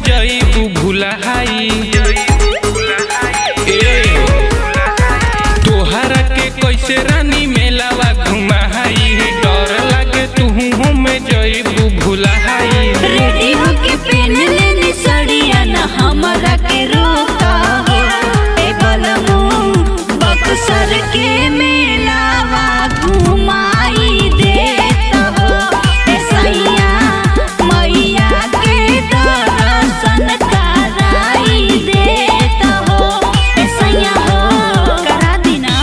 जईबू भुलाई। तोहरा के कैसे रानी मेलावा घुमाई, डर लागे तू में जईबू भुलाई। रेडी होके पहन लेनी सड़िया न हमरा के रोका हो। ए बलमू बक्सर के मेलावा घुमाई देता हो। ए सैया मैया के दर्शन कराई देता हो। ए सैया हो करा दीना।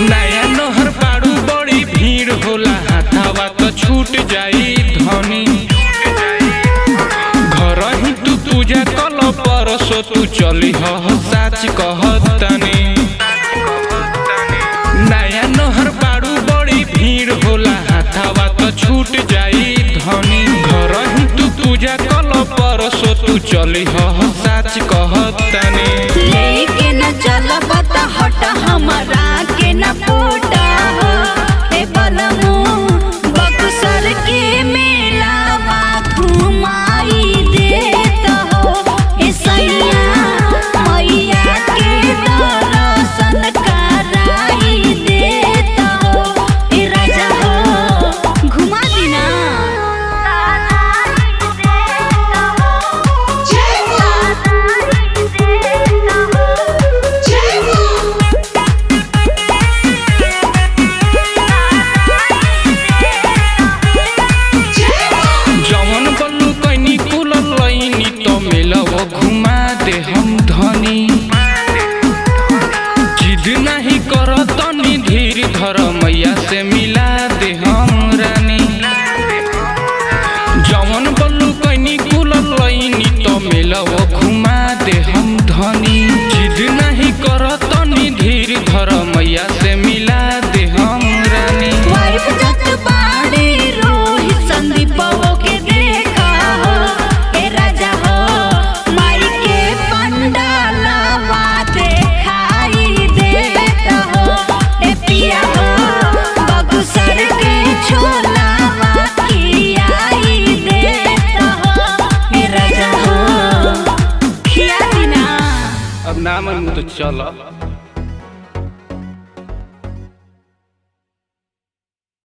नया नहर पाड़ू बड़ी भीड़ होला, हाथावा तो छूट जाई धनी। घर ही तू पूजा कल परसो तू चली हो, साच कहतनी। नया नहर पाड़ू बड़ी भीड़ होला, हाथावा तो छूट जाई धनी। घर ही तू पूजा कल परसो तू चली हो, साच कहतनी। लेके न चलबा त हट हमरा के न पोटा हो। ए बलमू बक्सर के मेलावा घुमाई देता हो। ए सैया मैया के दर्शन कराई देता हो। ए राजा हो घुमा दीना। जवन बल्लू कैनी कुलल लईनी तो मिलव घुमा दे हम धनी। जिद नहीं कर तनी धीर धर, मैया से मिला दे हम रानी। जवन बल्लू कैनी कुलल लईनी तो मिलव घुमा दे हम धनी। जिद नहीं कर तनी धीर धर, मैया से मिला दे हम रानी। वाइफ जत बाड़े रोहित संदीपवो के देखा हो। ए राजा हो माई के पंडालवा देखाई देता हो। ए पिया हो बक्सर के छोलावा खियाई देता हो। ए राजा हो खिया दीना। अब ना मन तो चल।